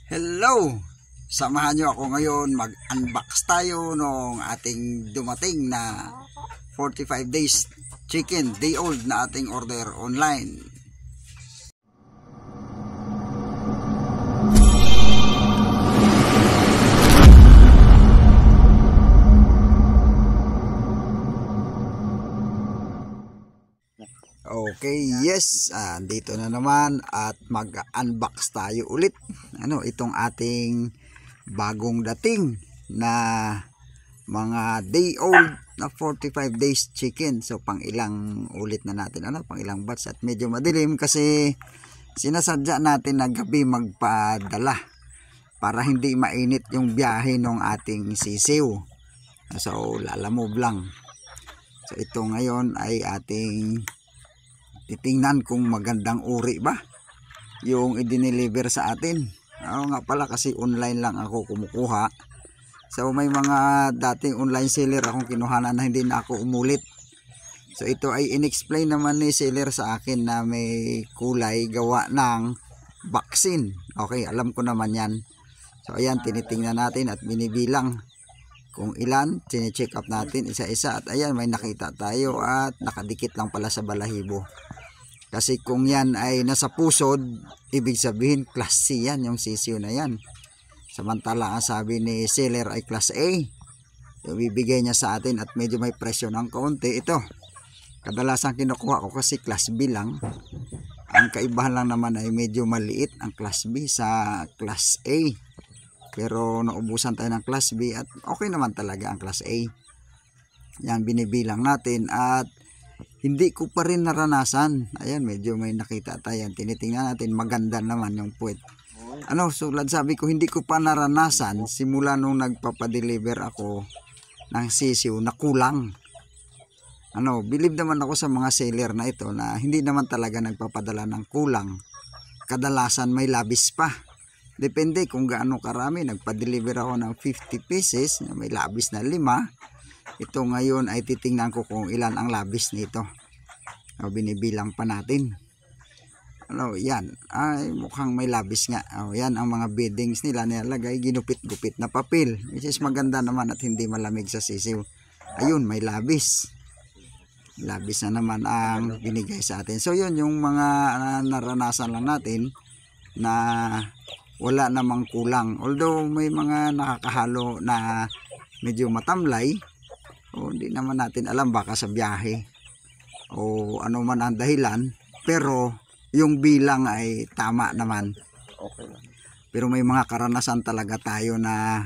Hello! Samahan nyo ako ngayon, mag-unbox tayo ng ating dumating na 45 days chicken day old na ating order online. Okay, yes, dito na naman at mag-unbox tayo ulit. Itong ating bagong dating na mga day old na 45 days chicken. So pang ilang ulit na natin, pang ilang batch, at medyo madilim kasi sinasadya natin na gabi magpadala para hindi mainit yung biyahe ng ating sisiw. So lalamove lang. So ito ngayon ay ating titingnan kung magandang uri ba yung i-deliver sa atin. Nga pala kasi online lang ako kumukuha. So may mga dating online seller akong kinuhanan na hindi na ako umulit. So ito ay in-explain naman ni seller sa akin na may kulay gawa ng vaccine. Okay, alam ko naman yan. So ayan, tinitingnan natin at binibilang kung ilan, chine-check up natin isa-isa. At ayan, may nakita tayo at nakadikit lang pala sa balahibo. Kasi kung yan ay nasa pusod, ibig sabihin class C yan, yung sisiw na yan. Samantala ang sabi ni seller ay class A. So, bibigay niya sa atin at medyo may presyo ng kaunti. Ito, kadalasan kinukuha ko kasi class B lang. Ang kaibahan lang naman ay medyo maliit ang class B sa class A. Pero naubusan tayo ng class B at okay naman talaga ang class A. Yan, binibilang natin at hindi ko pa rin naranasan. Ayan, medyo may nakita tayo. Tinitingnan natin, maganda naman yung puwet. Sulad sabi ko, hindi ko pa naranasan simula nung nagpapadeliver ako ng sisiw na kulang. Believe naman ako sa mga seller na ito na hindi naman talaga nagpapadala ng kulang. Kadalasan may labis pa. Depende kung gaano karami. Nagpa-deliver ako ng 50 pieces, may labis na 5. Ito ngayon ay titingnan ko kung ilan ang labis nito. Binibilang pa natin. Yan. Ay, mukhang may labis nga. Yan ang mga beddings nila nilalagay. Ginupit-gupit na papel. Which is maganda naman at hindi malamig sa sisiw. Ayun, may labis. Labis na naman ang binigay sa atin. So yun, yung mga naranasan lang natin na wala namang kulang. Although may mga nakakahalo na medyo matamlay. Hindi naman natin alam, baka sa biyahe o ano man ang dahilan, pero yung bilang ay tama naman. Okay. Pero may mga karanasan talaga tayo na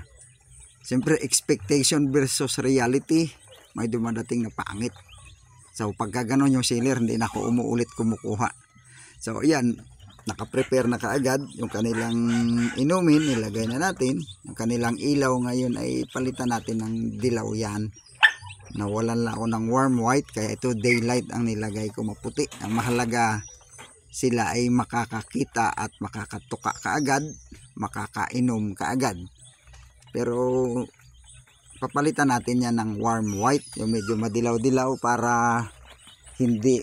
siyempre expectation versus reality, may dumadating na pangit. So pagka ganon yung seller, hindi na ako umuulit kumukuha. So ayan, nakaprepare na kaagad yung kanilang inumin, nilagay na natin. Yung kanilang ilaw ngayon ay palitan natin ng dilaw yan. Nawalan lang ako ng warm white, kaya ito daylight ang nilagay ko, maputi. Ang mahalaga, sila ay makakakita at makakatuka kaagad, makakainom kaagad. Pero papalitan natin yan ng warm white, yung medyo madilaw-dilaw para hindi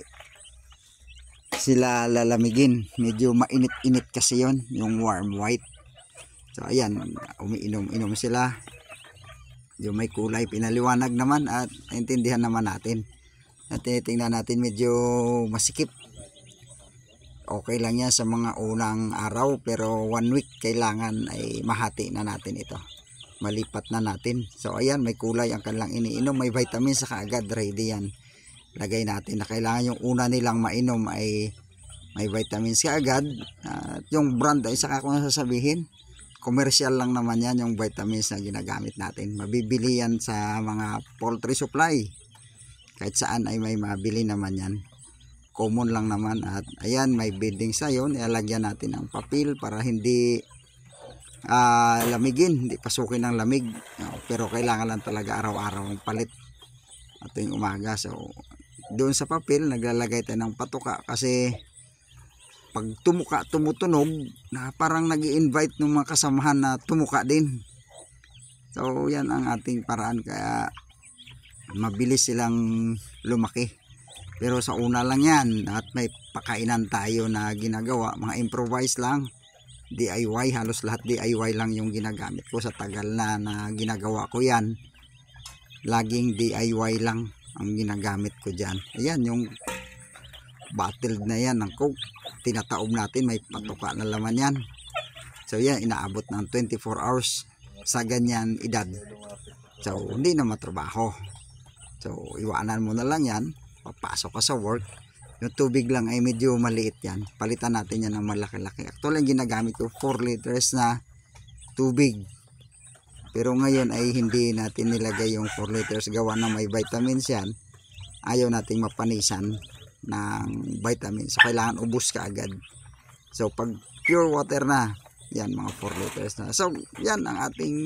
sila lalamigin. Medyo mainit-init kasi yon, yung warm white. So ayan, umiinom-inom sila. Yung may kulay, pinaliwanag naman at naintindihan naman natin. At tingnan natin, medyo masikip. Okay lang yan sa mga unang araw, pero 1 week kailangan ay mahati na natin ito. Malipat na natin. So ayan, may kulay ang kanilang iniinom, may vitamins sa kaagad, ready yan. Lagay natin na kailangan yung una nilang mainom ay may vitamins kaagad. At yung brand ay saka ko nasasabihin, commercial lang naman yan yung vitamins na ginagamit natin. Mabibili yan sa mga poultry supply. Kahit saan ay may mabili naman yan. Common lang naman. At ayan, may bedding sa yun. Ilalagyan natin ng papel para hindi lamigin. Hindi pasukin ng lamig. Pero kailangan lang talaga araw-araw ang palit. At yung umaga. So, doon sa papel, naglalagay tayo ng patuka kasi pag tumutunog, na parang nag-i-invite ng mga kasamahan na tumuka din. So yan ang ating paraan, kaya mabilis silang lumaki. Pero sa una lang yan at may pakainan tayo na ginagawa, mga improvise lang. DIY, halos lahat DIY lang yung ginagamit ko sa tagal na ginagawa ko yan. Laging DIY lang ang ginagamit ko dyan. Ayan yung bottled na yan ng Coke, tinataob natin, may patuka na laman yan. So yan, inaabot ng 24 hours sa ganyan edad. So hindi na matrabaho. So iwanan mo na lang yan, papasok ka sa work. Yung tubig lang ay medyo maliit yan, palitan natin yan ng malaki-laki. Actually ginagamit ko 4 liters na tubig, pero ngayon ay hindi natin nilagay yung 4 liters, gawa na may vitamins yan. Ayaw nating mapanisan ng vitamins, so kailangan ubos ka agad. So pag pure water na yan, mga 4 liters na. So yan ang ating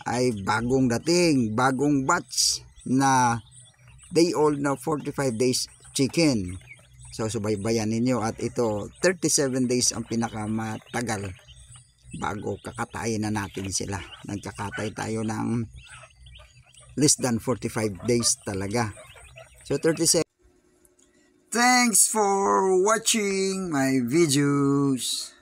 ay bagong dating, bagong batch na day old na 45 days chicken. So subaybayan ninyo, at ito 37 days ang pinakamatagal bago kakatayin na natin sila. Nagkakatay tayo ng less than 45 days talaga. So 37. Thanks for watching my videos.